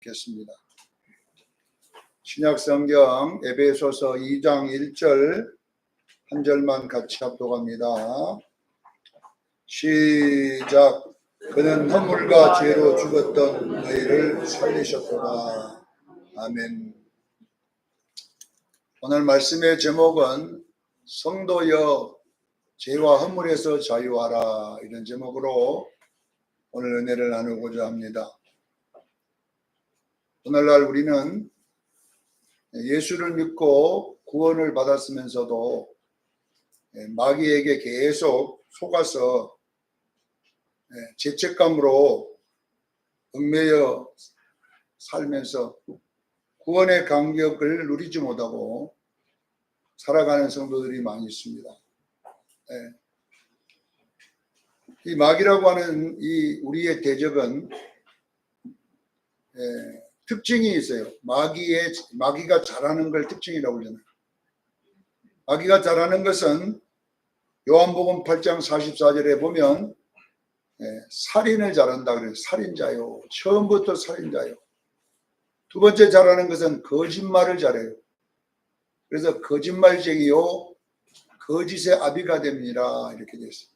읽겠습니다. 신약성경 에베소서 2장 1절 한 절만 같이 합독합니다. 시작. 그는 허물과 죄로 죽었던 너희를 살리셨구나. 아멘. 오늘 말씀의 제목은 성도여 죄와 허물에서 자유하라, 이런 제목으로 오늘 은혜를 나누고자 합니다. 오늘날 우리는 예수를 믿고 구원을 받았으면서도 마귀에게 계속 속아서 죄책감으로 얽매여 살면서 구원의 감격을 누리지 못하고 살아가는 성도들이 많이 있습니다. 이 마귀라고 하는 이 우리의 대적은 특징이 있어요. 마귀가 잘하는 걸 특징이라고 그러잖아요. 마귀가 잘하는 것은 요한복음 8장 44절에 보면 살인을 잘한다 그래요. 살인자요. 처음부터 살인자요. 두 번째 잘하는 것은 거짓말을 잘해요. 그래서 거짓말쟁이요 거짓의 아비가 됩니다, 이렇게 되어 있어요.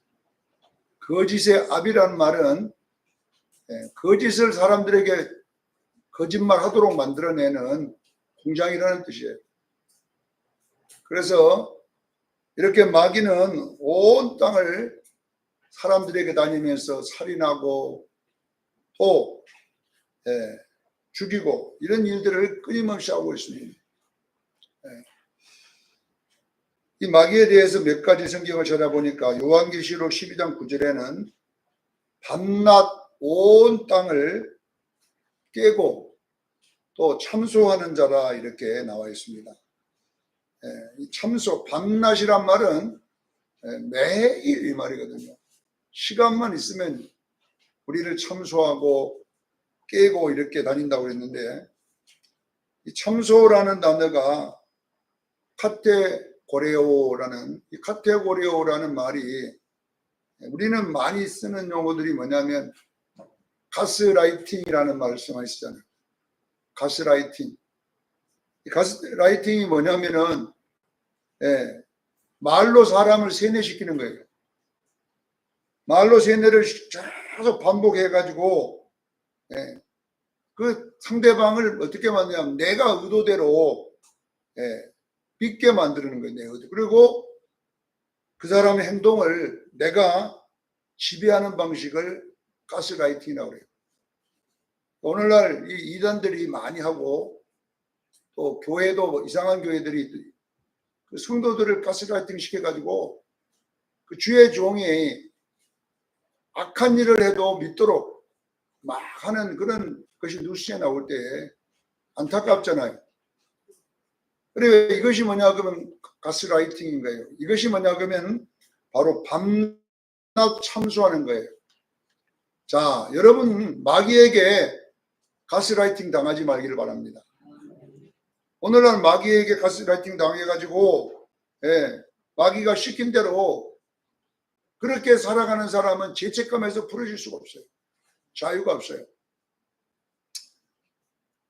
거짓의 아비라는 말은 거짓을 사람들에게 거짓말 하도록 만들어내는 공장이라는 뜻이에요. 그래서 이렇게 마귀는 온 땅을 사람들에게 다니면서 살인하고 또 죽이고 이런 일들을 끊임없이 하고 있습니다. 이 마귀에 대해서 몇 가지 성경을 찾아보니까 요한계시록 12장 9절에는 밤낮 온 땅을 깨고 또 참소하는 자라, 이렇게 나와 있습니다. 이 참소, 밤낮이란 말은 매일 이 말이거든요. 시간만 있으면 우리를 참소하고 깨고 이렇게 다닌다고 그랬는데, 이 참소라는 단어가 카테고레오라는, 이 카테고레오라는 말이 우리는 많이 쓰는 용어들이 뭐냐면 가스라이팅이라는 말씀하시잖아요. 가스라이팅. 이 가스라이팅이 뭐냐면은 말로 사람을 세뇌시키는 거예요. 말로 세뇌를 계속 반복해가지고 그 상대방을 어떻게 만드냐면 내가 의도대로 믿게 만드는 거예요. 내 의도. 그리고 그 사람의 행동을 내가 지배하는 방식을 가스라이팅이라고 해요. 오늘날 이 이단들이 많이 하고 또 교회도 이상한 교회들이 그 성도들을 가스라이팅 시켜가지고 그 주의 종이 악한 일을 해도 믿도록 막 하는 그런 것이 뉴스에 나올 때 안타깝잖아요. 그래, 이것이 뭐냐 그러면 가스라이팅인 거예요. 이것이 뭐냐 그러면 바로 밤낮 참소하는 거예요. 자, 여러분 마귀에게 가스라이팅 당하지 말기를 바랍니다. 오늘날 마귀에게 가스라이팅 당해가지고 마귀가 시킨 대로 그렇게 살아가는 사람은 죄책감에서 풀어질 수가 없어요. 자유가 없어요.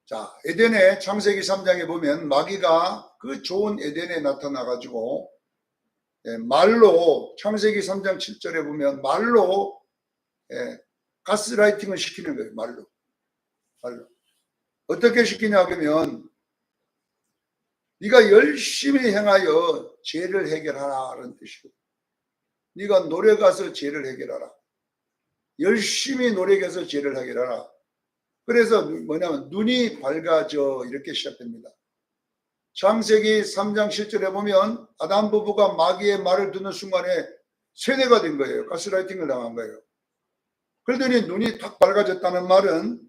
자, 에덴의 창세기 3장에 보면 마귀가 그 좋은 에덴에 나타나가지고 말로, 창세기 3장 7절에 보면 말로 가스라이팅을 시키는 거예요. 말로. 어떻게 시키냐 하면 네가 열심히 행하여 죄를 해결하라, 라는 뜻이고, 네가 노래 가서 죄를 해결하라. 열심히 노력해서 죄를 해결하라. 그래서 뭐냐면 눈이 밝아져, 이렇게 시작됩니다. 창세기 3장 7절에 보면 아담 부부가 마귀의 말을 듣는 순간에 세뇌가 된 거예요. 가스라이팅을 당한 거예요. 그러더니 눈이 탁 밝아졌다는 말은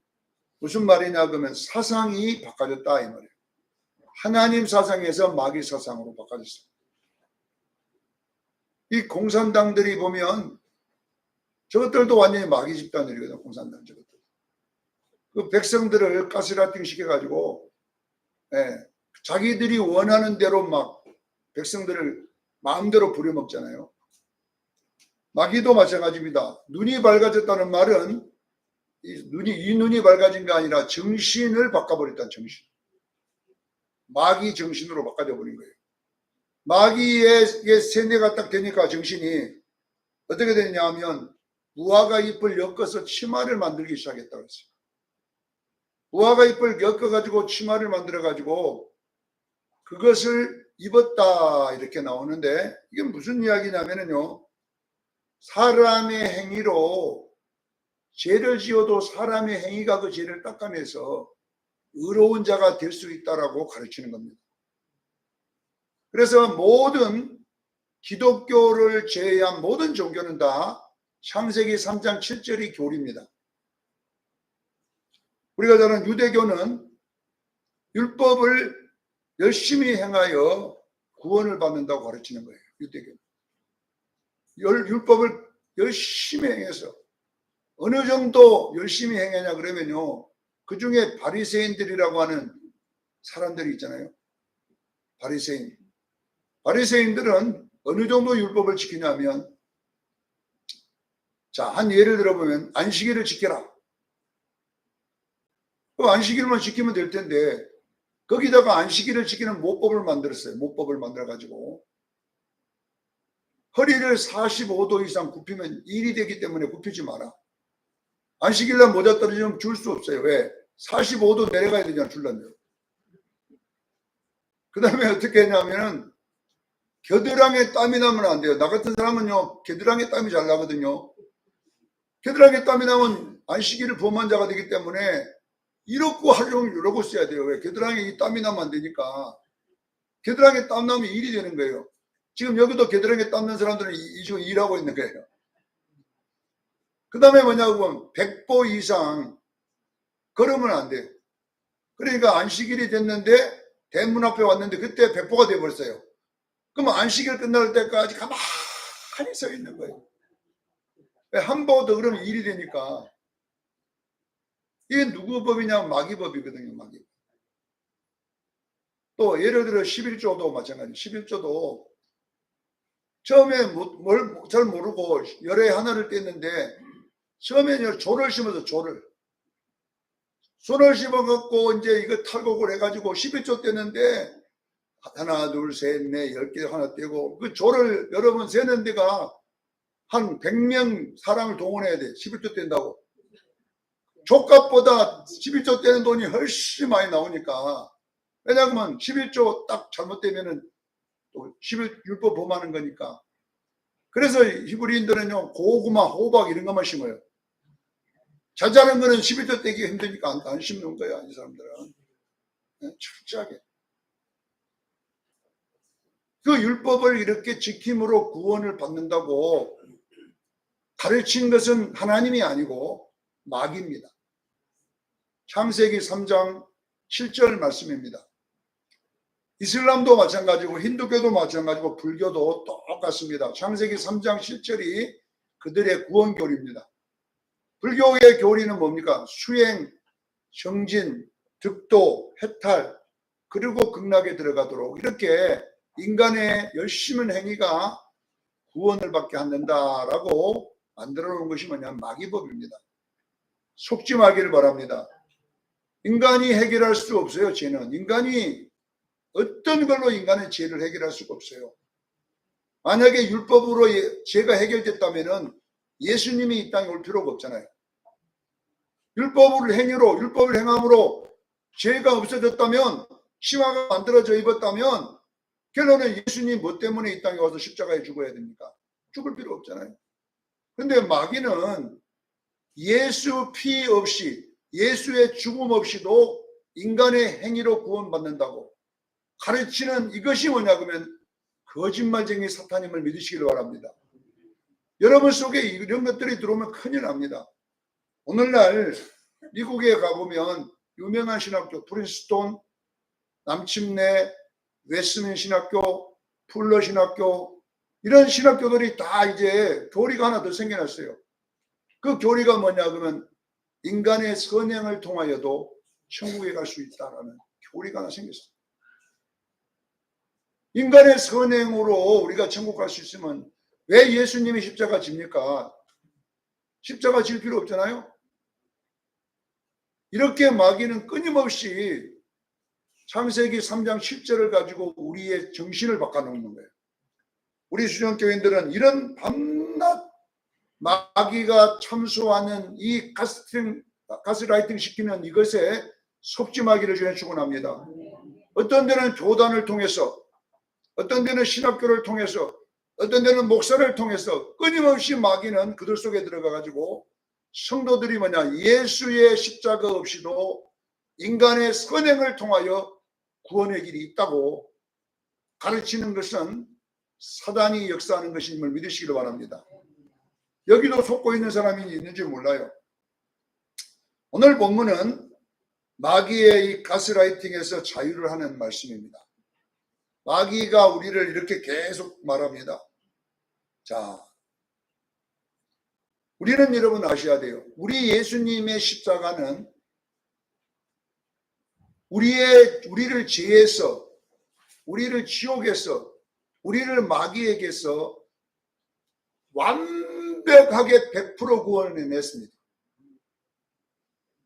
무슨 말이냐 그러면 사상이 바꿔졌다, 이 말이에요. 하나님 사상에서 마귀 사상으로 바꿔졌어요. 이 공산당들이 보면 저것들도 완전히 마귀 집단들이거든요. 공산당 저것들. 그 백성들을 가스라이팅 시켜가지고 자기들이 원하는 대로 막 백성들을 마음대로 부려먹잖아요. 마귀도 마찬가지입니다. 눈이 밝아졌다는 말은 이 눈이 밝아진 게 아니라 정신을 바꿔버렸다는 정신. 마귀 정신으로 바꿔져 버린 거예요. 마귀의 세뇌가 딱 되니까 정신이 어떻게 되냐 하면 무화과 잎을 엮어서 치마를 만들기 시작했다고 했어요. 무화과 잎을 엮어가지고 치마를 만들어가지고 그것을 입었다 이렇게 나오는데 이게 무슨 이야기냐면요. 사람의 행위로 죄를 지어도 사람의 행위가 그 죄를 닦아내서 의로운 자가 될 수 있다라고 가르치는 겁니다. 그래서 모든 기독교를 제외한 모든 종교는 다 창세기 3장 7절이 교리입니다. 우리가 잘 아는 유대교는 율법을 열심히 행하여 구원을 받는다고 가르치는 거예요. 유대교. 율법을 열심히 행해서 어느 정도 열심히 행하냐 그러면요. 그 중에 바리새인들이라고 하는 사람들이 있잖아요. 바리새인. 바리새인들은 어느 정도 율법을 지키냐면 자, 한 예를 들어보면 안식일을 지켜라. 그 안식일만 지키면 될 텐데 거기다가 안식일을 지키는 모법을 만들었어요. 모법을 만들어가지고 허리를 45도 이상 굽히면 일이 되기 때문에 굽히지 마라. 안식일날 모자 떨어지면 줄 수 없어요. 왜? 45도 내려가야 되잖아, 줄라면. 그 다음에 어떻게 했냐면은 겨드랑이에 땀이 나면 안 돼요. 나 같은 사람은요, 겨드랑이에 땀이 잘 나거든요. 겨드랑이에 땀이 나면 안식일을 범한 자가 되기 때문에 이렇고 하려면 이러고 써야 돼요. 왜? 겨드랑이에 땀이 나면 안 되니까. 겨드랑이에 땀 나면 일이 되는 거예요. 지금 여기도 겨드랑이에 땀 나는 사람들은 지금 일하고 있는 거예요. 그 다음에 뭐냐고 100보 이상 걸으면 안 돼요. 그러니까 안식일이 됐는데 대문 앞에 왔는데 그때 100보가 돼버렸어요. 그럼 안식일 끝날 때까지 가만히 서 있는 거예요. 한 보 더 그러면 일이 되니까. 이게 누구 법이냐면 마귀법이거든요. 마귀. 또 예를 들어 11조도 마찬가지. 11조도 처음에 뭘 잘 모르고 열의 하나를 뗐는데 처음에는 조를 심어서 조를 손을 심어갖고 이제 이거 탈곡을 해가지고 11조 떼는데 하나 둘 셋 넷 10개 하나 떼고 그 조를 여러 번 세는 데가 한 100명 사람을 동원해야 돼. 11조 뗀다고. 족값보다 11조 떼는 돈이 훨씬 많이 나오니까. 왜냐하면 11조 딱 잘못되면은 또 11율법 범하는 거니까. 그래서 히브리인들은요 고구마, 호박 이런 것만 심어요. 자잘한 거는 11조 떼기가 힘드니까 안 심는 거야, 이 사람들은. 철저하게. 그 율법을 이렇게 지킴으로 구원을 받는다고 가르친 것은 하나님이 아니고 마귀입니다. 창세기 3장 7절 말씀입니다. 이슬람도 마찬가지고 힌두교도 마찬가지고 불교도 똑같습니다. 창세기 3장 7절이 그들의 구원 교리입니다. 불교의 교리는 뭡니까? 수행, 정진, 득도, 해탈, 그리고 극락에 들어가도록 이렇게 인간의 열심한 행위가 구원을 받게 한다라고 만들어 놓은 것이 뭐냐면 마귀법입니다. 속지 마기를 바랍니다. 인간이 해결할 수 없어요. 죄는. 인간이 어떤 걸로 인간의 죄를 해결할 수가 없어요. 만약에 율법으로 죄가 해결됐다면 예수님이 이 땅에 올 필요가 없잖아요. 율법을 행함으로 죄가 없어졌다면 심화가 만들어져 입었다면 결론은 예수님 뭐 때문에 이 땅에 와서 십자가에 죽어야 됩니까? 죽을 필요 없잖아요. 근데 마귀는 예수 피 없이 예수의 죽음 없이도 인간의 행위로 구원받는다고 가르치는 이것이 뭐냐 그러면 거짓말쟁이 사탄임을 믿으시기를 바랍니다. 여러분 속에 이런 것들이 들어오면 큰일 납니다. 오늘날 미국에 가보면 유명한 신학교 프린스톤, 남침내, 웨스민 신학교, 풀러 신학교 이런 신학교들이 다 이제 교리가 하나 더 생겨났어요. 그 교리가 뭐냐 그러면 인간의 선행을 통하여도 천국에 갈 수 있다라는 교리가 하나 생겼어요. 인간의 선행으로 우리가 천국 갈 수 있으면 왜 예수님이 십자가 집니까? 십자가 질 필요 없잖아요. 이렇게 마귀는 끊임없이 창세기 3장 7절을 가지고 우리의 정신을 바꿔놓는 거예요. 우리 수정교인들은 이런 밤낮 마귀가 참수하는 이 가스라이팅 시키는 이것에 속지 마기를 전해 축원합니다. 어떤 데는 교단을 통해서, 어떤 데는 신학교를 통해서, 어떤 데는 목사를 통해서 끊임없이 마귀는 그들 속에 들어가 가지고 성도들이 예수의 십자가 없이도 인간의 선행을 통하여 구원의 길이 있다고 가르치는 것은 사단이 역사하는 것임을 믿으시기를 바랍니다. 여기도 속고 있는 사람이 있는지 몰라요. 오늘 본문은 마귀의 이 가스라이팅에서 자유를 하는 말씀입니다. 마귀가 우리를 이렇게 계속 말합니다. 자, 우리는 여러분 아셔야 돼요. 우리 예수님의 십자가는 우리를 죄에서, 우리를 지옥에서, 우리를 마귀에게서 완벽하게 100% 구원을 냈습니다.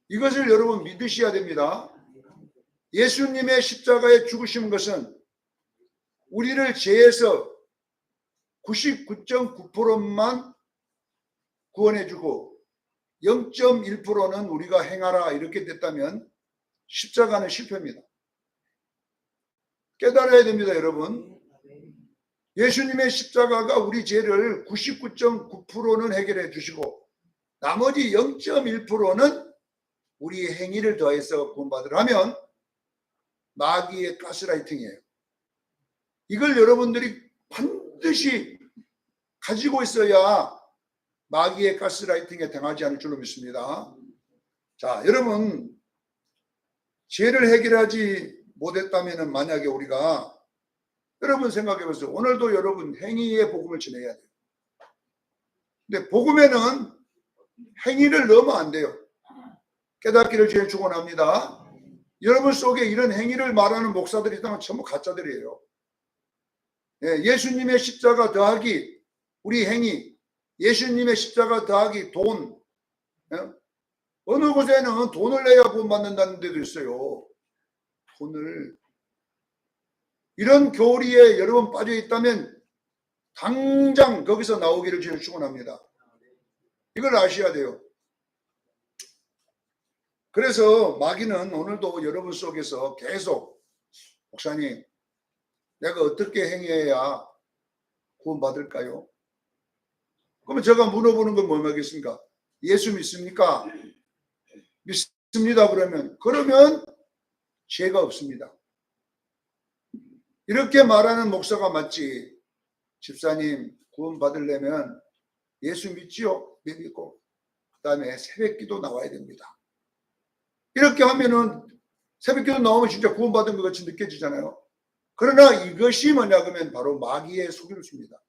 이것을 여러분 믿으셔야 됩니다. 예수님의 십자가에 죽으신 것은 우리를 죄에서 99.9%만 구원해주고 0.1%는 우리가 행하라 이렇게 됐다면 십자가는 실패입니다. 깨달아야 됩니다, 여러분. 예수님의 십자가가 우리 죄를 99.9%는 해결해 주시고 나머지 0.1%는 우리의 행위를 더해서 구원받으라면 마귀의 가스라이팅이에요. 이걸 여러분들이 반드시 가지고 있어야 마귀의 가스라이팅에 당하지 않을 줄로 믿습니다. 자, 여러분, 죄를 해결하지 못했다면 만약에 우리가, 여러분 생각해 보세요. 오늘도 여러분 행위의 복음을 전해야 돼요. 근데 복음에는 행위를 넣으면 안 돼요. 깨닫기를 제일 축원합니다. 여러분 속에 이런 행위를 말하는 목사들이 있다면 전부 가짜들이에요. 예수님의 십자가 더하기 우리 행위, 예수님의 십자가 더하기 돈, 어느 곳에는 돈을 내야 구원받는다는 데도 있어요. 돈을. 이런 교리에 여러분 빠져 있다면 당장 거기서 나오기를 저는 축원합니다. 이걸 아셔야 돼요. 그래서 마귀는 오늘도 여러분 속에서 계속, 목사님, 내가 어떻게 행해야 구원받을까요? 그러면 제가 물어보는 건 뭐겠습니까? 예수 믿습니까? 믿습니다. 그러면 죄가 없습니다. 이렇게 말하는 목사가 맞지. 집사님, 구원받으려면 예수 믿지요? 믿고 그 다음에 새벽기도 나와야 됩니다. 이렇게 하면은 새벽기도 나오면 진짜 구원받은 것 같이 느껴지잖아요. 그러나 이것이 뭐냐 그러면 바로 마귀의 속임수입니다.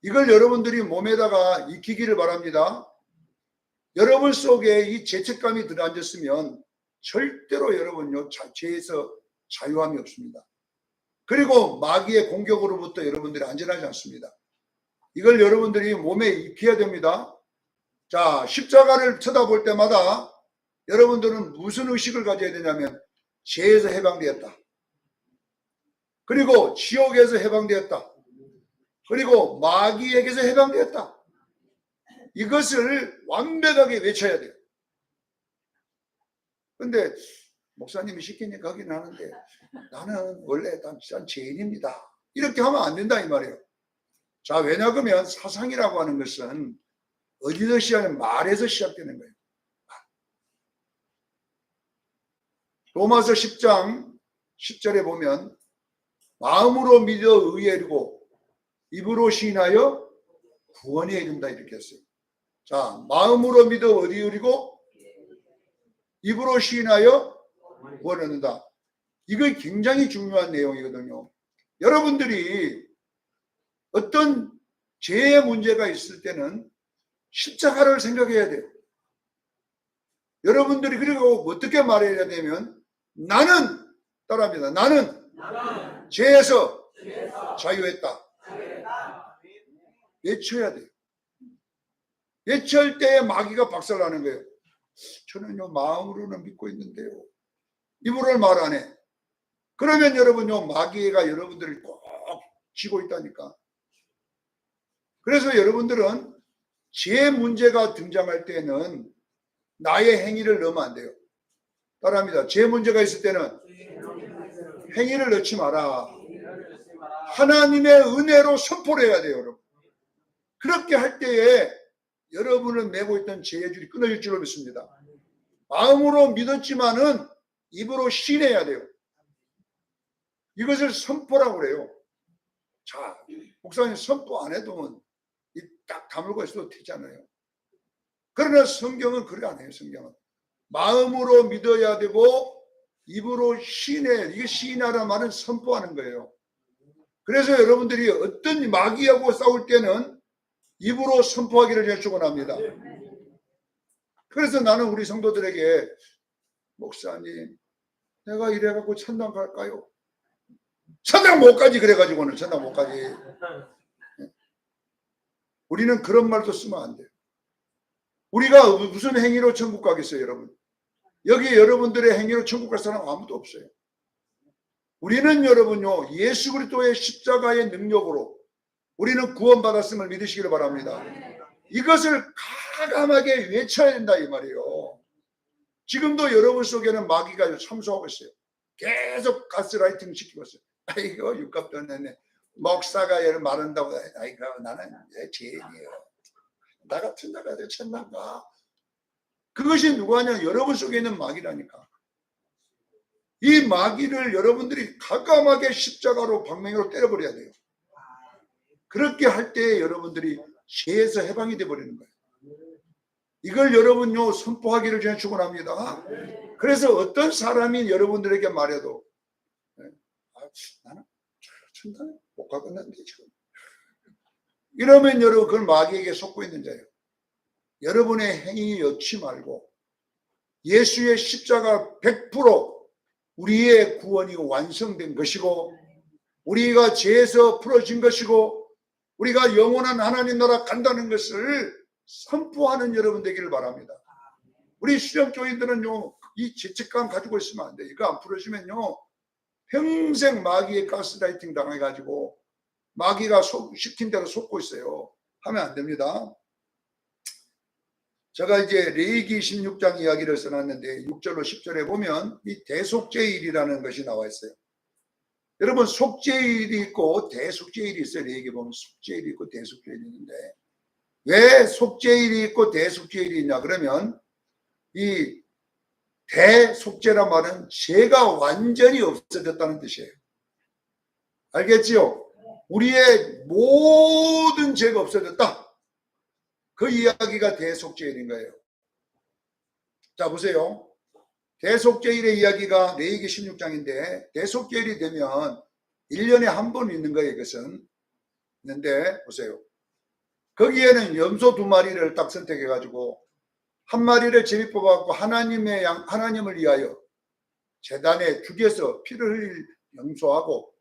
이걸 여러분들이 몸에다가 익히기를 바랍니다. 여러분 속에 이 죄책감이 들어앉았으면 절대로 여러분요 죄에서 자유함이 없습니다. 그리고 마귀의 공격으로부터 여러분들이 안전하지 않습니다. 이걸 여러분들이 몸에 익혀야 됩니다. 자, 십자가를 쳐다볼 때마다 여러분들은 무슨 의식을 가져야 되냐면 죄에서 해방되었다. 그리고 지옥에서 해방되었다. 그리고 마귀에게서 해방되었다. 이것을 완벽하게 외쳐야 돼요. 근데 목사님이 시키니까 하긴 하는데 나는 원래 난 죄인입니다. 이렇게 하면 안 된다 이 말이에요. 자, 왜냐하면 사상이라고 하는 것은 어디서 시작하면 말에서 시작되는 거예요. 로마서 10장 10절에 보면 마음으로 믿어 의에 이르고 입으로 시인하여 구원에 이른다 이렇게 했어요. 자, 마음으로 믿어 어디에 이르고 입으로 시인하여 구원을 얻는다. 이거 굉장히 중요한 내용이거든요. 여러분들이 어떤 죄의 문제가 있을 때는 십자가를 생각해야 돼요. 여러분들이 그리고 어떻게 말해야 되면 나는 따라합니다. 나는 죄에서 자유했다. 외쳐야 돼요. 외칠 때에 마귀가 박살나는 거예요. 저는요 마음으로는 믿고 있는데요. 입으로는 말 안 해. 그러면 여러분요 마귀가 여러분들을 꼭 쥐고 있다니까. 그래서 여러분들은 제 문제가 등장할 때는 나의 행위를 넣으면 안 돼요. 따라합니다. 제 문제가 있을 때는 행위를 넣지 마라. 하나님의 은혜로 선포를 해야 돼요, 여러분. 그렇게 할 때에 여러분을 메고 있던 죄의 줄이 끊어질 줄로 믿습니다. 마음으로 믿었지만은 입으로 시인해야 돼요. 이것을 선포라고 그래요. 자, 목사님 선포 안 해도 딱 다물고 있어도 되잖아요. 그러나 성경은 그래 안 해요. 성경은 마음으로 믿어야 되고 입으로 시인해. 이게 시인하라는 말은 선포하는 거예요. 그래서 여러분들이 어떤 마귀하고 싸울 때는 입으로 선포하기를 축원합니다. 그래서 나는 우리 성도들에게 목사님 내가 이래갖고 천당 갈까요? 천당 못 가지. 그래가지고는 천당 못 가지. 우리는 그런 말도 쓰면 안 돼요. 우리가 무슨 행위로 천국 가겠어요, 여러분? 여기 여러분들의 행위로 천국 갈 사람 아무도 없어요. 우리는 여러분요 예수 그리스도의 십자가의 능력으로 우리는 구원받았음을 믿으시기를 바랍니다. 이것을 과감하게 외쳐야 된다 이 말이에요. 지금도 여러분 속에는 마귀가 참소하고 있어요. 계속 가스라이팅 시키고 있어요. 아이고 육값도 내네. 목사가 얘를 말한다고 아이고 나는 죄인이에요. 나 같은 자가 천당가. 그것이 누구 하냐? 여러분 속에 있는 마귀라니까. 이 마귀를 여러분들이 과감하게 십자가로 방맹이로 때려버려야 돼요. 그렇게 할 때 여러분들이 죄에서 해방이 돼버리는 거예요. 이걸 여러분요 선포하기를 저는 축원합니다. 그래서 어떤 사람이 여러분들에게 말해도 나는 천당에 못 가겠는데 지금 이러면 여러분 그걸 마귀에게 속고 있는 자예요. 여러분의 행위 여치 말고 예수의 십자가 100% 우리의 구원이 완성된 것이고 우리가 죄에서 풀어진 것이고 우리가 영원한 하나님 나라 간다는 것을 선포하는 여러분 되기를 바랍니다. 우리 수령교인들은요 이 죄책감 가지고 있으면 안 돼요. 이거 안 풀어지면요 평생 마귀의 가스라이팅 당해가지고 마귀가 시킨 대로 속고 있어요. 하면 안 됩니다. 제가 이제 레위기 16장 이야기를 써놨는데 6절로 10절에 보면 이 대속죄일이라는 것이 나와 있어요. 여러분 속죄일이 있고 대속죄일이 있어요. 레위기 보면 속죄일이 있고 대속죄일이 있는데 왜 속죄일이 있고 대속죄일이 있냐 그러면 이 대속죄란 말은 죄가 완전히 없어졌다는 뜻이에요. 알겠지요? 우리의 모든 죄가 없어졌다. 그 이야기가 대속죄일인 거예요. 자 보세요. 대속죄일의 이야기가 레위기 16장인데 대속죄일이 되면 1년에 한 번 있는 거예요. 이것은 있는데 보세요. 거기에는 염소 2마리를 딱 선택해 가지고 한 마리를 제비 뽑아갖고 하나님을 위하여 제단에 죽여서 피를 흘릴 염소하고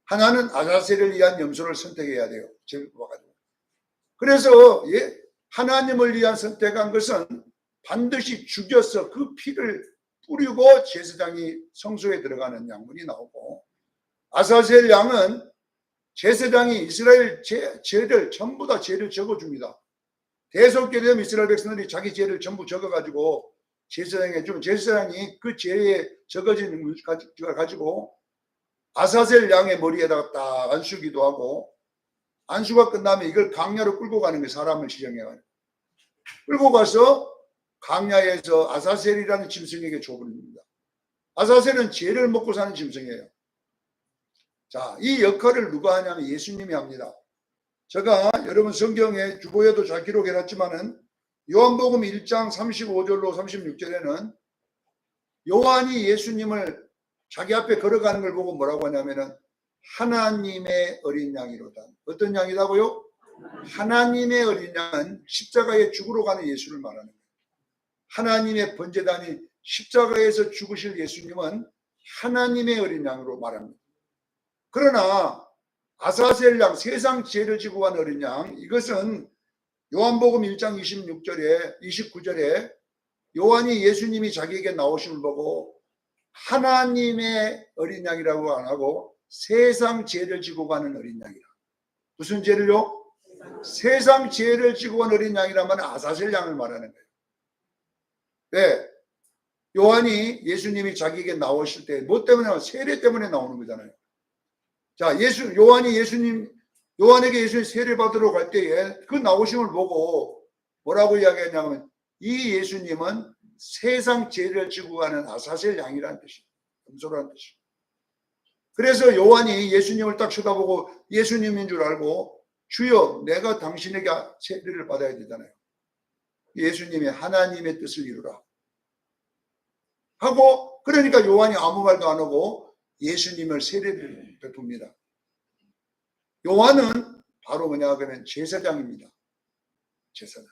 하나는 아사셀을 위한 염소를 선택해야 돼요. 제비 뽑아가지고. 그래서 하나님을 위한 선택한 것은 반드시 죽여서 그 피를 뿌리고 제사장이 성소에 들어가는 양문이 나오고 아사셀 양은 제사장이 이스라엘 죄를 전부 다 죄를 적어줍니다. 대속죄 되면 이스라엘 백성들이 자기 죄를 전부 적어가지고 제사장에게 주면 제사장이 그 죄에 적어진 것을 가지고 아사셀 양의 머리에다가 딱 안수기도 하고 안수가 끝나면 이걸 강야로 끌고 가는 게 사람을 지정해가지고 끌고 가서 강야에서 아사셀이라는 짐승에게 줘버립니다. 아사셀은 죄를 먹고 사는 짐승이에요. 자, 이 역할을 누가 하냐면 예수님이 합니다. 제가 여러분 성경에 주보에도 잘 기록해놨지만은 요한복음 1장 35절로 36절에는 요한이 예수님을 자기 앞에 걸어가는 걸 보고 뭐라고 하냐면은 하나님의 어린 양이로다. 어떤 양이라고요? 하나님의 어린 양은 십자가에 죽으러 가는 예수를 말하는 거예요. 하나님의 번제단이 십자가에서 죽으실 예수님은 하나님의 어린 양으로 말합니다. 그러나 아사셀 양, 세상 죄를 지고 간 어린 양, 이것은 요한복음 1장 29절에 요한이 예수님이 자기에게 나오심을 보고 하나님의 어린 양이라고 안 하고 세상 죄를 지고 가는 어린 양이라. 무슨 죄를요? 세상 죄를 지고 간 어린 양이라면 아사셀 양을 말하는 거예요. 네. 요한이 예수님이 자기에게 나오실 때 뭐 때문에? 세례 때문에 나오는 거잖아요. 자, 요한에게 예수님 세례 받으러 갈 때에 그 나오심을 보고 뭐라고 이야기했냐면 이 예수님은 세상 죄를 지고 가는 아사셀 양이라는 뜻이에요. 금소라는 뜻이에요. 그래서 요한이 예수님을 딱 쳐다보고 예수님인 줄 알고 주여 내가 당신에게 세례를 받아야 되잖아요. 예수님이 하나님의 뜻을 이루라 하고, 그러니까 요한이 아무 말도 안 하고 예수님을 세례를 베풉니다. 요한은 바로 뭐냐 그러면 제사장입니다. 제사장.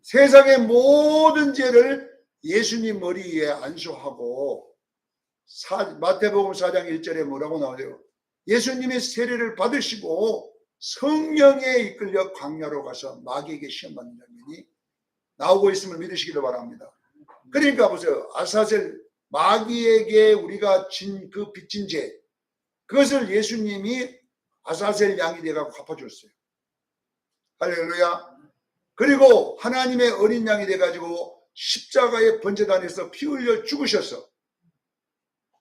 세상의 모든 죄를 예수님 머리 위에 안수하고, 마태복음 4장 1절에 뭐라고 나오죠? 예수님이 세례를 받으시고 성령에 이끌려 광야로 가서 마귀에게 시험받는 장면이 나오고 있음을 믿으시기를 바랍니다. 그러니까 보세요. 아사셀 마귀에게 우리가 진 그 빚진 죄, 그것을 예수님이 아사셀 양이 되어 갚아줬어요. 할렐루야. 그리고 하나님의 어린 양이 돼가지고 십자가의 번제단에서 피 흘려 죽으셔서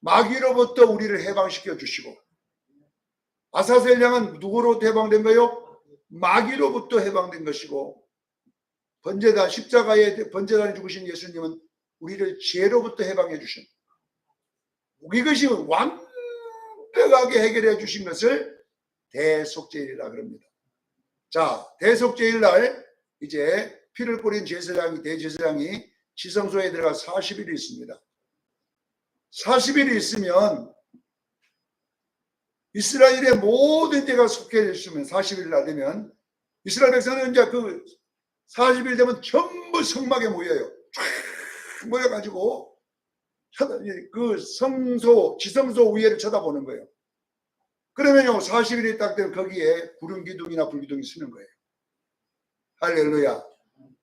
마귀로부터 우리를 해방시켜 주시고, 아사셀 양은 누구로부터 해방된 거요? 마귀로부터 해방된 것이고, 번제단 십자가의 번제단에 죽으신 예수님은 우리를 죄로부터 해방해 주신, 이것이 완벽하게 해결해 주신 것을 대속죄일이라 그럽니다. 자, 대속죄일 날 이제 피를 뿌린 제사장이, 대제사장이 지성소에 들어가 40일이 있습니다. 40일이 있으면 이스라엘의 모든 죄가 속해 있으면 40일 날 되면 이스라엘 백성은 이제 그 40일 되면 전부 성막에 모여요. 쫙 모여가지고 그 지성소 위에를 쳐다보는 거예요. 그러면요 40일이 딱 되면 거기에 구름 기둥이나 불 기둥이 쓰는 거예요. 할렐루야.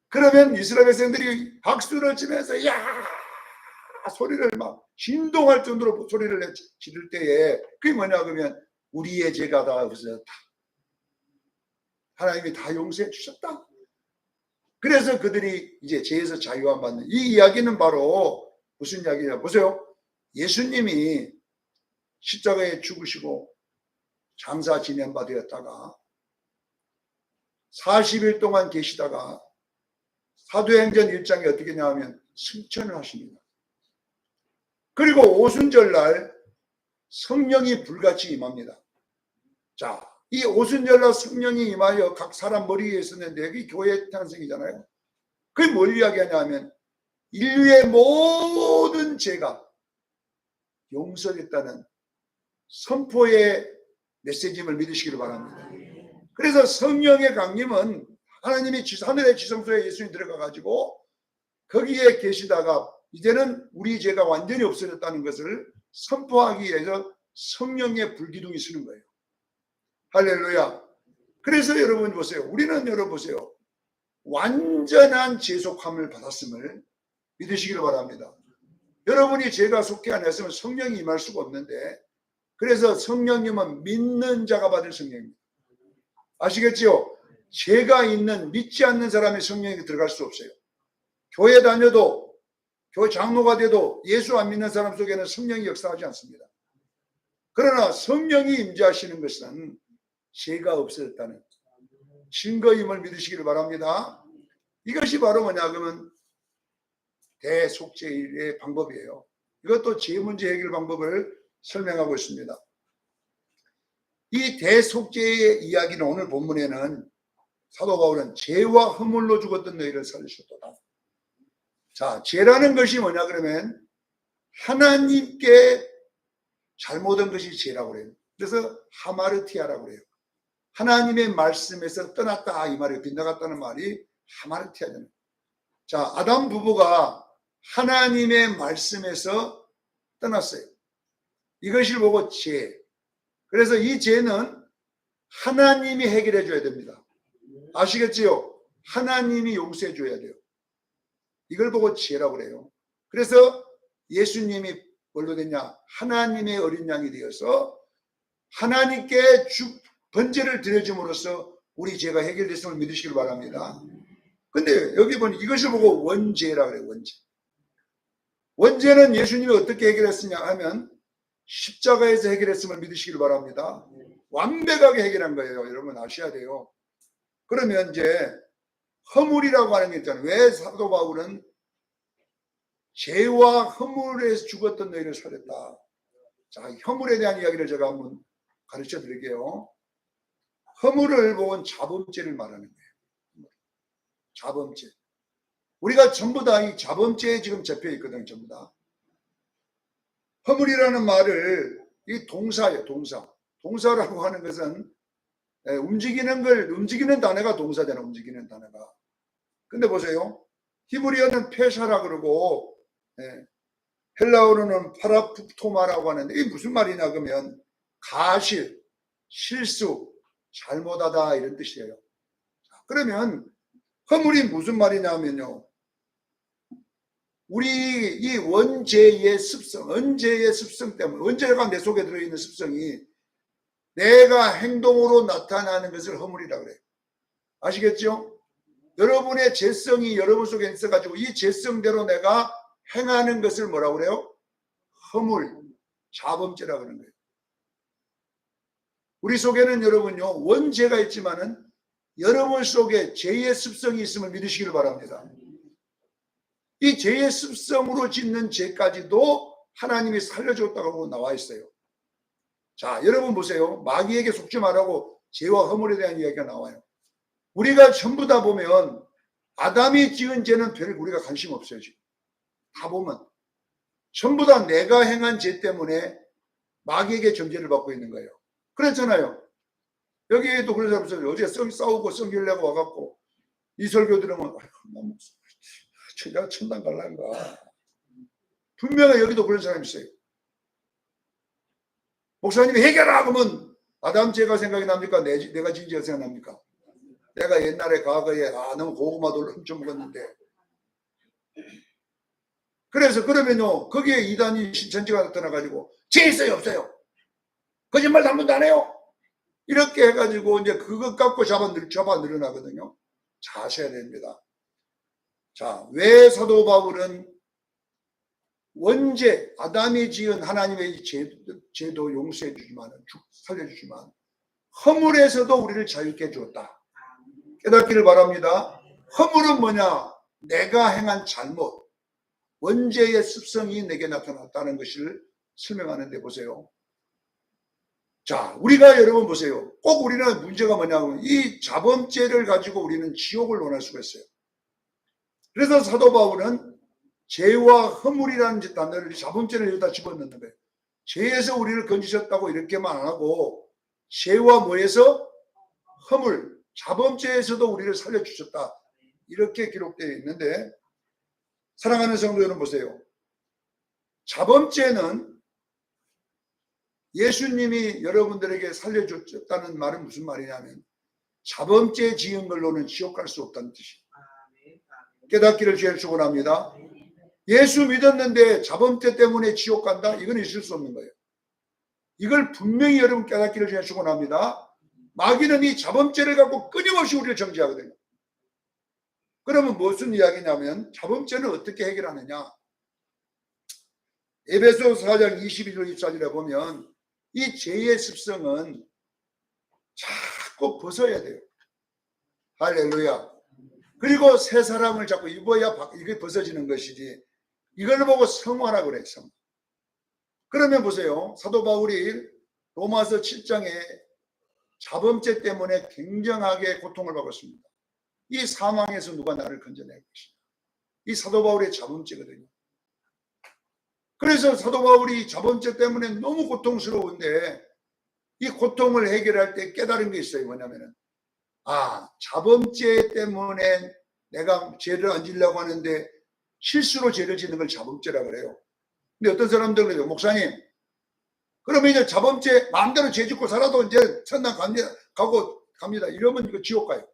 그러면 이스라엘 백성들이 박수를 치면서 야 소리를 막 진동할 정도로 소리를 지를 때에 그게 뭐냐 그러면 우리의 죄가 다 없어졌다. 하나님이 다 용서해 주셨다. 그래서 그들이 이제 죄에서 자유함 받는, 이 이야기는 바로 무슨 이야기냐 보세요. 예수님이 십자가에 죽으시고 장사 지낸 바 되었다가 40일 동안 계시다가 사도행전 1장에 어떻게 나오면 승천을 하십니다. 그리고 오순절날 성령이 불같이 임합니다. 자, 이 오순절날 성령이 임하여 각 사람 머리 위에 있었는데 여기 교회 탄생이잖아요. 그게 뭘 이야기하냐면 인류의 모든 죄가 용서됐다는 선포의 메시지임을 믿으시기를 바랍니다. 그래서 성령의 강림은 하나님이 하늘의 지성소에 예수님이 들어가가지고 거기에 계시다가 이제는 우리 죄가 완전히 없어졌다는 것을 선포하기 위해서 성령의 불기둥이 쓰는 거예요. 할렐루야. 그래서 여러분 보세요. 우리는 여러분 보세요. 완전한 죄속함을 받았음을 믿으시기를 바랍니다. 여러분이 죄가 속해 안 했으면 성령이 임할 수가 없는데, 그래서 성령님은 믿는 자가 받을 성령입니다. 아시겠지요? 죄가 있는 믿지 않는 사람의 성령이 들어갈 수 없어요. 교회 다녀도 교회 장로가 돼도 예수 안 믿는 사람 속에는 성령이 역사하지 않습니다. 그러나 성령이 임재하시는 것은 죄가 없어졌다는 증거임을 믿으시기를 바랍니다. 이것이 바로 뭐냐 그러면 대속죄의 방법이에요. 이것도 죄 문제 해결 방법을 설명하고 있습니다. 이 대속죄의 이야기는 오늘 본문에는 사도 바울은 죄와 허물로 죽었던 너희를 살리셨도다. 자, 죄라는 것이 뭐냐 그러면 하나님께 잘못한 것이 죄라고 그래요. 그래서 하마르티아라고 그래요. 하나님의 말씀에서 떠났다 이 말이 빗나갔다는 말이 하마르티아잖아요. 자, 아담 부부가 하나님의 말씀에서 떠났어요. 이것을 보고 죄. 그래서 이 죄는 하나님이 해결해 줘야 됩니다. 아시겠지요? 하나님이 용서해 줘야 돼요. 이걸 보고 지혜라고 그래요. 그래서 예수님이 뭘로 됐냐? 하나님의 어린 양이 되어서 하나님께 번제를 드려줌으로써 우리 죄가 해결됐음을 믿으시길 바랍니다. 근데 여기 보니 이것을 보고 원죄라 그래요. 원죄. 원죄는 예수님이 어떻게 해결했으냐 하면 십자가에서 해결했음을 믿으시길 바랍니다. 완벽하게 해결한 거예요. 여러분 아셔야 돼요. 그러면 이제 허물이라고 하는 게 있잖아요. 왜 사도 바울은 죄와 허물에서 죽었던 너희를 살렸다. 자, 허물에 대한 이야기를 제가 한번 가르쳐 드릴게요. 허물을 보면 자범죄를 말하는 거예요. 자범죄. 우리가 전부 다 이 자범죄에 지금 잡혀 있거든요. 전부 다. 허물이라는 말을 이 동사예요. 동사. 동사라고 하는 것은 움직이는 단어가 동사잖아요. 움직이는 단어가. 근데 보세요. 히브리어는 페샤라 그러고 헬라어로는 파라푸토마라고 하는데 이게 무슨 말이냐 그러면 가실, 실수, 잘못하다 이런 뜻이에요. 그러면 허물이 무슨 말이냐면요. 우리 이 원죄의 습성, 언죄의 습성 때문에 원죄가 내 속에 들어있는 습성이 내가 행동으로 나타나는 것을 허물이라고 그래요. 아시겠죠? 여러분의 죄성이 여러분 속에 있어가지고 이 죄성대로 내가 행하는 것을 뭐라고 그래요? 허물, 자범죄라고 그러는 거예요. 우리 속에는 여러분요 원죄가 있지만은 여러분 속에 죄의 습성이 있음을 믿으시길 바랍니다. 이 죄의 습성으로 짓는 죄까지도 하나님이 살려줬다고 나와 있어요. 자, 여러분 보세요. 마귀에게 속지 말라고 죄와 허물에 대한 이야기가 나와요. 우리가 전부 다 보면 아담이 지은 죄는 별 우리가 관심 없어요. 지금 다 보면 전부 다 내가 행한 죄 때문에 마귀에게 정죄를 받고 있는 거예요. 그렇잖아요. 여기에도 그런 사람 있어요. 어제 싸우고 성질 내고 와갖고 이 설교 들으면 내가 천당 갈란가. 분명히 여기도 그런 사람이 있어요. 목사님이 해결하라 그러면 아담 죄가 생각이 납니까? 내가 진 죄가 생각납니까? 내가 옛날에 과거에 너무 고구마도 훔쳐먹었는데 그래서 그러면요 거기에 이단이 신천지가 나타나가지고 죄 있어요 없어요? 거짓말 한 번도 안 해요? 이렇게 해가지고 이제 그것 갖고 잡아 늘어나거든요. 자, 아셔야 됩니다. 자, 왜 사도 바울은 원죄, 아담이 지은 하나님의 죄도 용서해 주지만, 살려주지만, 허물에서도 우리를 자유케 해주었다. 깨닫기를 바랍니다. 허물은 뭐냐? 내가 행한 잘못, 원죄의 습성이 내게 나타났다는 것을 설명하는데 보세요. 자, 우리가 여러분 보세요. 꼭 우리는 문제가 뭐냐면 이 자범죄를 가지고 우리는 지옥을 논할 수가 있어요. 그래서 사도 바울은 죄와 허물이라는 단어를 자범죄를 여기다 집어넣는 거예요. 죄에서 우리를 건지셨다고 이렇게만 안 하고 죄와 뭐에서 허물, 자범죄에서도 우리를 살려주셨다. 이렇게 기록되어 있는데 사랑하는 성도 여러분 보세요. 자범죄는 예수님이 여러분들에게 살려줬다는 말은 무슨 말이냐면 자범죄 지은 걸로는 지옥 갈 수 없다는 뜻이에요. 깨닫기를 주의 축원합니다. 예수 믿었는데 자범죄 때문에 지옥 간다? 이건 있을 수 없는 거예요. 이걸 분명히 여러분 깨닫기를 주의 축원합니다. 마귀는 이 자범죄를 갖고 끊임없이 우리를 정죄하거든요. 그러면 무슨 이야기냐면 자범죄는 어떻게 해결하느냐? 에베소 4장 21절 24절에 보면 이 죄의 습성은 자꾸 벗어야 돼요. 할렐루야. 그리고 새 사람을 자꾸 입어야 이게 벗어지는 것이지 이걸 보고 성화라고 그래요. 성화. 그러면 보세요. 사도 바울이 로마서 7장에 자범죄 때문에 굉장하게 고통을 받았습니다. 이 사망에서 누가 나를 건져낼 것이냐. 이 사도 바울의 자범죄거든요. 그래서 사도 바울이 자범죄 때문에 너무 고통스러운데 이 고통을 해결할 때 깨달은 게 있어요. 뭐냐면은 자범죄 때문에 내가 죄를 안 지려고 하는데 실수로 죄를 짓는 걸 자범죄라고 그래요. 근데 어떤 사람들은 그래요. 목사님 그러면 이제 자범죄 마음대로 죄 짓고 살아도 이제 천당 갑니다. 이러면 이거 지옥 가요.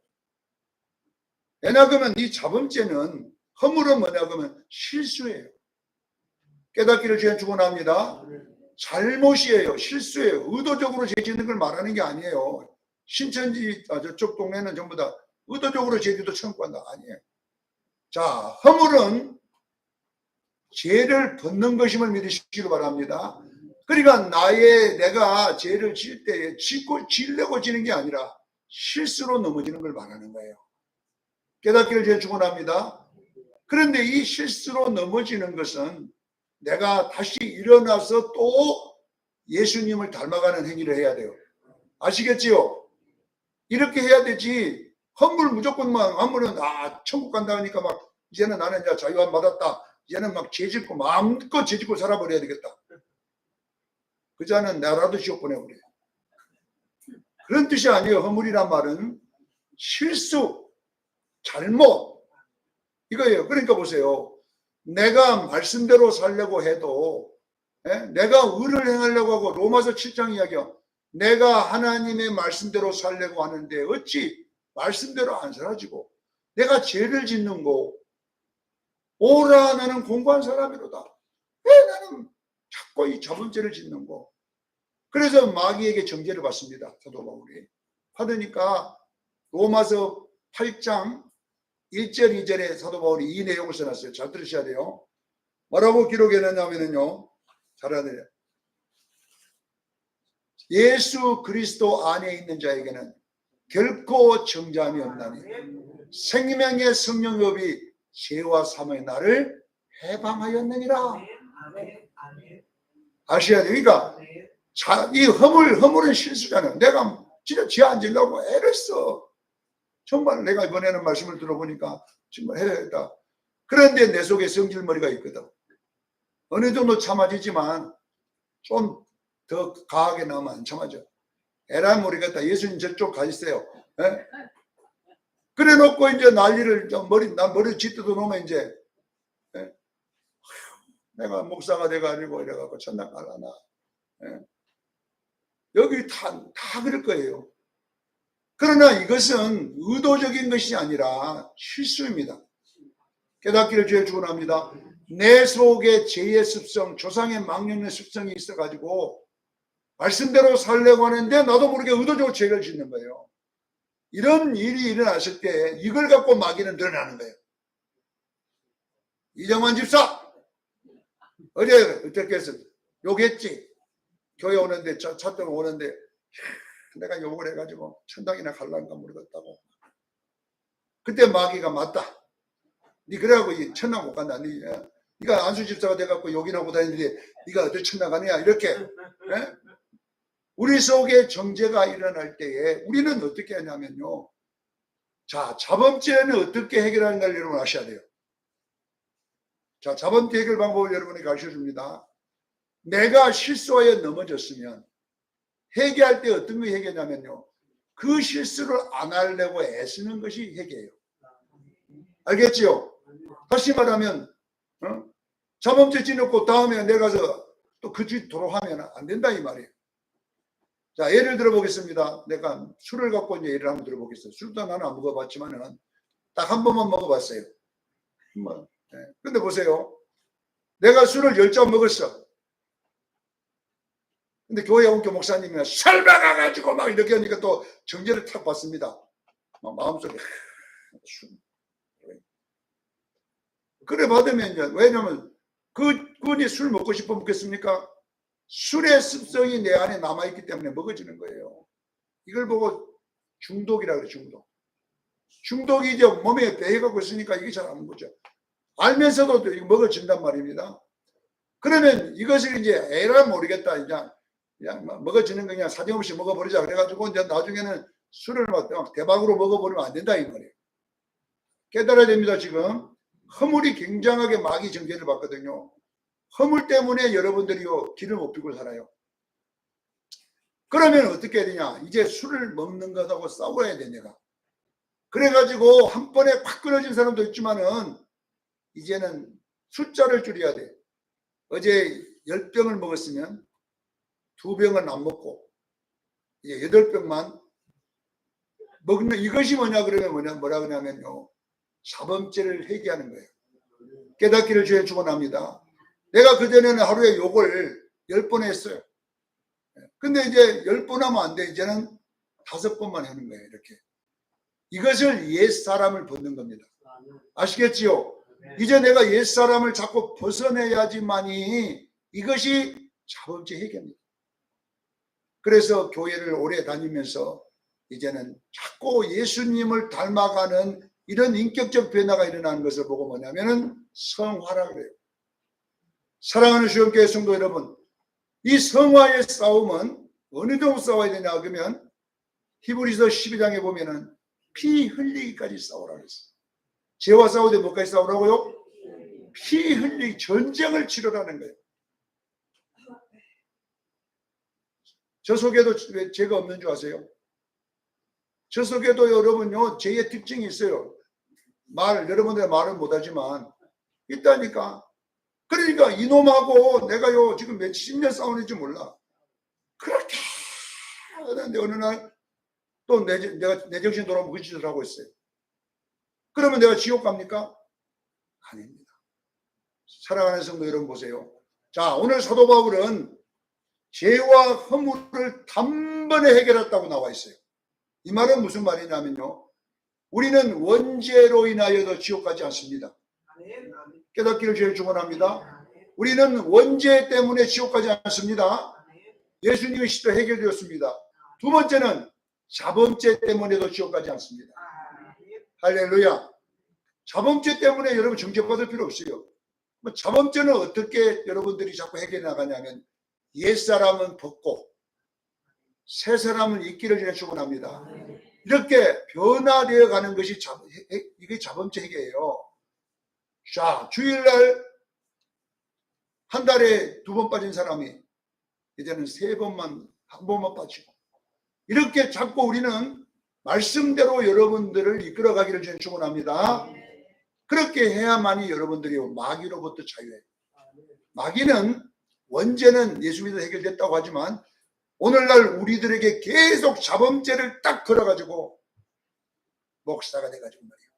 왜냐 그러면 이 자범죄는 허물은 뭐냐 그러면 실수예요. 깨닫기를 주에 축원합니다. 잘못이에요. 실수예요. 의도적으로 죄 짓는 걸 말하는 게 아니에요. 신천지 저쪽 동네는 전부 다 의도적으로 죄지도 청구한다. 아니에요. 자, 허물은 죄를 벗는 것임을 믿으시기를 바랍니다. 그러니까 내가 죄를 질 때 지려고 지는 게 아니라 실수로 넘어지는 걸 말하는 거예요. 깨닫기를 주에 축원합니다. 그런데 이 실수로 넘어지는 것은 내가 다시 일어나서 또 예수님을 닮아가는 행위를 해야 돼요. 아시겠지요? 이렇게 해야 되지. 무조건만 허물은 천국 간다 하니까 막 이제는 나는 이제 자유함 받았다. 이제는 막 죄짓고 마음껏 죄짓고 살아버려야 되겠다. 그자는 나라도 지옥 보내버려요. 그런 뜻이 아니에요. 허물이란 말은 실수, 잘못 이거예요. 그러니까 보세요. 내가 말씀대로 살려고 해도 내가 의를 행하려고 하고 로마서 7장 이야기야. 내가 하나님의 말씀대로 살려고 하는데 어찌 말씀대로 안 살아지고 내가 죄를 짓는 거 오라 나는 공부한 사람이로다. 왜 나는 자꾸 이 자본죄를 짓는 거. 그래서 마귀에게 정죄를 받습니다. 사도 바울이. 받으니까 로마서 8장 1절 2절에 사도 바울이 이 내용을 써놨어요. 잘 들으셔야 돼요. 뭐라고 기록해놨냐면요. 잘 알아야 돼요. 예수 그리스도 안에 있는 자에게는 결코 정죄함이 없나니 생명의 성령법이 죄와 사망의 나를 해방하였느니라. 아셔야 돼요. 그러니까 이 허물은 실수잖아요. 내가 진짜 죄 안 지려고 애를 써. 정말 내가 이번에는 말씀을 들어보니까 정말 해야겠다. 그런데 내 속에 성질머리가 있거든. 어느 정도 참아지지만 좀 더 강하게 나오면 안 참아져. 에라 모르겠다. 예수님 저쪽 가 있어요. 예? 그래 놓고 이제 난리를 머리 쥐뜯어 놓으면 이제 내가 목사가 돼가지고 이래갖고 천당 갈라나. 여기 다 그럴 거예요. 그러나 이것은 의도적인 것이 아니라 실수입니다. 깨닫기를 주에 축원합니다. 내 속에 죄의 습성, 조상의 망령의 습성이 있어가지고 말씀대로 살려고 하는데 나도 모르게 의도적으로 죄를 짓는 거예요. 이런 일이 일어났을 때 이걸 갖고 마귀는 드러나는 거예요. 이정환 집사 어제 어떻게 해서 욕했지. 교회 오는데 차 타고 오는데 내가 욕을 해가지고 천당이나 갈란가 모르겠다고. 그때 마귀가 맞다. 니 그래갖고 천당 못 간다. 니가 안수 집사가 돼갖고 욕이나 하고 다니는데 니가 어디 천당 가느냐 이렇게. 우리 속에 정죄가 일어날 때에 우리는 어떻게 하냐면요. 자, 자범죄는 어떻게 해결하는가를 여러분 아셔야 돼요. 자, 자범죄 해결 방법을 여러분에게 가르쳐 줍니다. 내가 실수하여 넘어졌으면 회개할 때 어떤 거 회개냐면요. 그 실수를 안 하려고 애쓰는 것이 회개예요. 알겠지요? 다시 말하면 자범죄 지놓고 다음에 내가 또 그 짓도로 하면 안 된다 이 말이에요. 자, 예를 들어 보겠습니다. 내가 술을 갖고 이제 예를 한번 들어보겠어요. 술도 나는 안 먹어봤지만은 딱 한 번만 먹어봤어요. 근데 보세요. 내가 술을 10잔 먹었어. 근데 교회 원교 목사님이 설명해가지고 막 이렇게 하니까 또 정죄를 탁 받습니다. 막 마음속에 그래 받으면 이제 왜냐면 그분이 술 먹고 싶어 먹겠습니까? 술의 습성이 내 안에 남아있기 때문에 먹어지는 거예요. 이걸 보고 중독이라 그래. 중독이 이제 몸에 배해가고 있으니까 이게 잘 안 먹죠. 알면서도 이거 먹어진단 말입니다. 그러면 이것을 이제 에라 모르겠다. 그냥 먹어지는 거 그냥 사정없이 먹어버리자. 그래가지고 이제 나중에는 술을 막 대박으로 먹어버리면 안 된다 이 말이에요. 깨달아야 됩니다. 지금 허물이 굉장하게 마귀 정죄를 받거든요. 허물 때문에 여러분들이 길을 못 피고 살아요. 그러면 어떻게 해야 되냐? 이제 술을 먹는 것하고 싸워야 돼 내가. 그래가지고 한 번에 확 끊어진 사람도 있지만은 이제는 숫자를 줄여야 돼. 어제 10병을 먹었으면 2병은 안 먹고 이제 8병만 먹는. 이것이 뭐냐 그러면 뭐라 그러냐면요. 자범죄를 회개하는 거예요. 깨닫기를 주에 축원합니다. 내가 그전에는 하루에 욕을 10번 했어요. 근데 이제 10번 하면 안 돼. 이제는 5번만 하는 거예요. 이렇게. 이것을 옛사람을 벗는 겁니다. 아시겠지요? 이제 내가 옛사람을 자꾸 벗어내야지만이 이것이 자범죄 해결입니다. 그래서 교회를 오래 다니면서 이제는 자꾸 예수님을 닮아가는 이런 인격적 변화가 일어나는 것을 보고 뭐냐면은 성화라 그래요. 사랑하는 주님께 성도 여러분, 이 성화의 싸움은 어느 정도 싸워야 되냐 그러면 히브리서 12장에 보면은 피 흘리기까지 싸우라 그랬어요. 죄와 싸우되 뭐까지 싸우라고요? 피 흘리기, 전쟁을 치르라는 거예요. 저 속에도 왜 죄가 없는 줄 아세요? 저 속에도 여러분요, 죄의 특징이 있어요. 여러분들 말은 못하지만 있다니까. 그러니까 이놈하고 내가요 지금 몇십 년 싸우는지 몰라. 그렇게 하는데 어느 날 또 내가 내 정신 돌아오면 그 짓을 하고 있어요. 그러면 내가 지옥 갑니까? 아닙니다. 사랑하는 성도 여러분 보세요. 자, 오늘 사도 바울은 죄와 허물을 단번에 해결했다고 나와 있어요. 이 말은 무슨 말이냐면요, 우리는 원죄로 인하여도 지옥 가지 않습니다. 깨닫기를 제일 축원합니다. 우리는 원죄 때문에 지옥 가지 않습니다. 예수님의 시도 해결되었습니다. 두 번째는 자범죄 때문에도 지옥 가지 않습니다. 할렐루야. 자범죄 때문에 여러분 정죄받을 필요 없어요. 자범죄는 어떻게 여러분들이 자꾸 해결해 나가냐면 옛사람은 벗고 새 사람은 있기를 전에 축원합니다. 이렇게 변화되어 가는 것이 이게 자범죄 해결이에요. 자, 주일날 한 달에 2번 빠진 사람이 이제는 3번만, 한 번만 빠지고, 이렇게 자꾸 우리는 말씀대로 여러분들을 이끌어 가기를 저는 축원합니다. 그렇게 해야만이 여러분들이 마귀로부터 자유해요. 마귀는 원죄는 예수 믿어 해결됐다고 하지만 오늘날 우리들에게 계속 자범죄를 딱 걸어가지고 목사가 돼가지고 말이에요.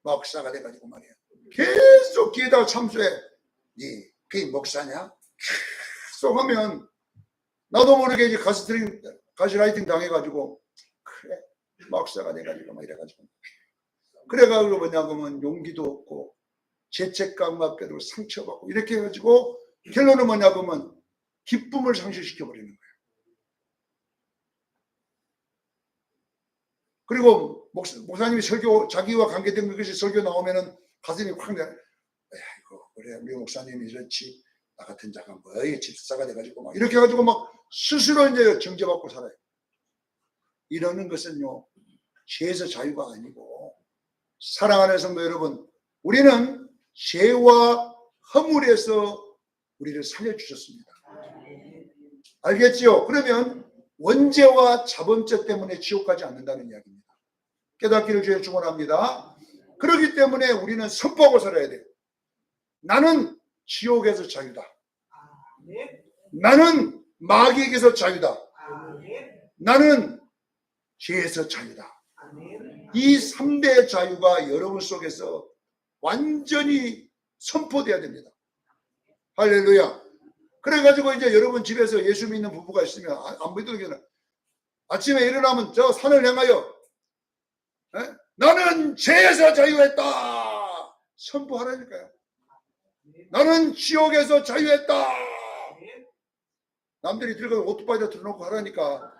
목사가 돼가지고 말이에요. 계속 기회다가 참수해. 니 그게 목사냐? 계속 하면 나도 모르게 이제 가스라이팅 당해가지고 그래 목사가 돼가지고 막 이래가지고 그래가지고 뭐냐 그러면 용기도 없고 죄책감 갖게 되고 상처받고 이렇게 해가지고 결론은 뭐냐 그러면 기쁨을 상실시켜 버리는 거예요. 그리고 목사님이 설교 자기와 관계된 것이 설교 나오면은 가슴이 확 내. 아이고 그래 우리 목사님이 이렇지 나 같은 자가 뭐에 집사가 돼가지고 막 이렇게 해가지고 막 스스로 이제 정죄받고 살아요. 이러는 것은요 죄에서 자유가 아니고 사랑하는 성도 여러분, 우리는 죄와 허물에서 우리를 살려주셨습니다. 알겠지요? 그러면 원죄와 자범죄 때문에 지옥 가지 않는다는 이야기입니다. 깨닫기를 주에 축원합니다. 그렇기 때문에 우리는 선포하고 살아야 돼요. 나는 지옥에서 자유다. 나는 마귀에게서 자유다. 나는 죄에서 자유다. 이 3대 자유가 여러분 속에서 완전히 선포돼야 됩니다. 할렐루야. 그래가지고 이제 여러분 집에서 예수 믿는 부부가 있으면 안 믿어도 되나? 아침에 일어나면 저 산을 향하여 나는 죄에서 자유했다 선포하라니까요. 나는 지옥에서 자유했다. 남들이 들어가서 오토바이다 들어놓고 하라니까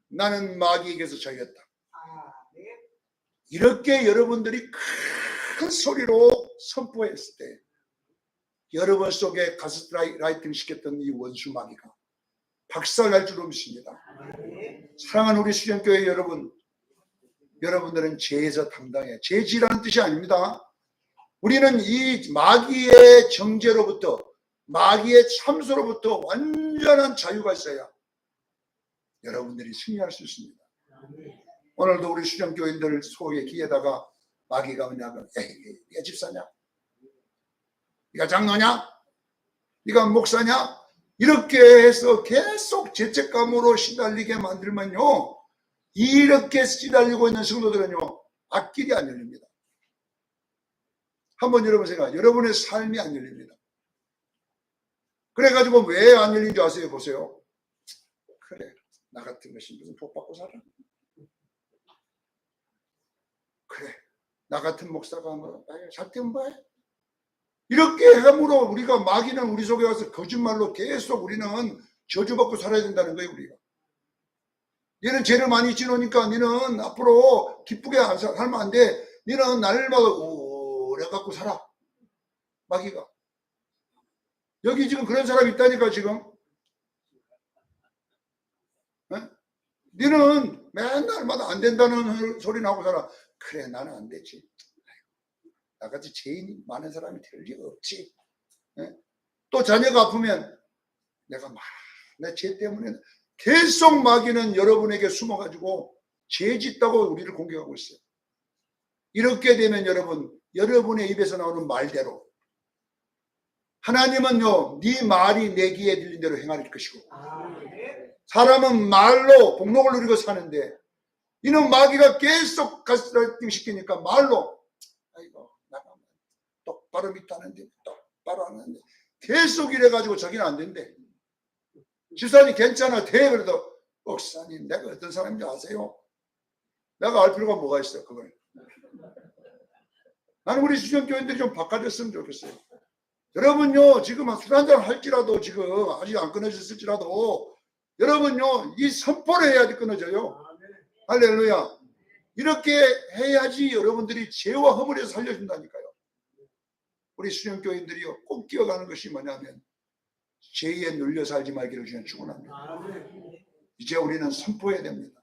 나는 마귀에게서 자유했다. 이렇게 여러분들이 큰 소리로 선포했을 때 여러분 속에 가스라이팅 시켰던 이 원수 마귀가 박살날 줄 믿습니다. 사랑하는 우리 수련교회 여러분, 여러분들은 죄에서 당당해. 죄지라는 뜻이 아닙니다. 우리는 이 마귀의 정죄로부터 마귀의 참소로부터 완전한 자유가 있어야 여러분들이 승리할 수 있습니다. 오늘도 우리 수련교인들 속에 귀에다가 마귀가 뭐냐면 네가 집사냐? 네가 장로냐? 네가 목사냐? 이렇게 해서 계속 죄책감으로 시달리게 만들면요 이렇게 시달리고 있는 성도들은요 앞길이 안 열립니다. 한번 여러분 생각, 여러분의 삶이 안 열립니다. 그래가지고 왜 안 열린 줄 아세요? 보세요. 그래, 나 같은 것이 무슨 복 받고 살아? 그래, 나 같은 목사가 뭐 잘 되면 뭐해? 이렇게 함으로 우리가 마귀는 우리 속에 와서 거짓말로 계속 우리는 저주받고 살아야 된다는 거예요. 우리가 얘는 죄를 많이 지으니까 너는 앞으로 기쁘게 살면 안 돼. 너는 날마다 오래 갖고 살아. 마귀가 여기 지금 그런 사람이 있다니까. 지금 너는 맨날마다 안 된다는 소리 나고 살아. 그래, 나는 안 되지. 나같이 죄인이 많은 사람이 될 리가 없지. 또 자녀가 아프면 내가 내 죄 때문에 계속 마귀는 여러분에게 숨어가지고 죄 짓다고 우리를 공격하고 있어요. 이렇게 되면 여러분의 입에서 나오는 말대로 하나님은요, 네 말이 내 귀에 들린 대로 행할 것이고, 사람은 말로 복록을 누리고 사는데 이는 마귀가 계속 가스라이팅 시키니까 말로 아이고 나가 똑바로 믿다는데 똑바로 하는데 계속 이래가지고 자기는 안 된대. 집사님 괜찮아 돼. 그래도 목사님 내가 어떤 사람인지 아세요? 내가 알 필요가 뭐가 있어요? 그걸 나는 우리 수련교인들이 좀 바꿔줬으면 좋겠어요. 여러분요, 지금 술 한잔 할지라도 지금 아직 안 끊어졌을지라도 여러분요, 이 선포를 해야지 끊어져요. 할렐루야. 이렇게 해야지 여러분들이 죄와 허물에서 살려준다니까요. 우리 수련교인들이요, 꼭 기억하는 것이 뭐냐면 죄에 눌려 살지 말기를 주님 축원합니다. 이제 우리는 선포해야 됩니다.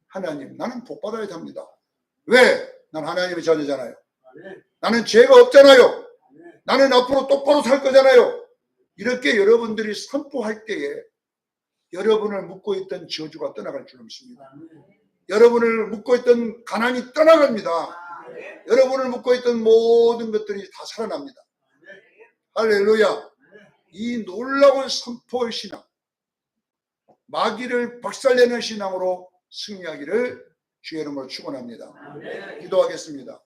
하나님, 나는 복 받아야 합니다. 왜? 난 하나님의 자녀잖아요. 나는 죄가 없잖아요. 나는 앞으로 똑바로 살 거잖아요. 이렇게 여러분들이 선포할 때에 여러분을 묶고 있던 저주가 떠나갈 줄 믿습니다. 여러분을 묶고 있던 가난이 떠나갑니다. 여러분을 묶고 있던 모든 것들이 다 살아납니다. 할렐루야. 이 놀라운 선포의 신앙, 마귀를 박살내는 신앙으로 승리하기를 주의 이름으로 축원합니다. 기도하겠습니다.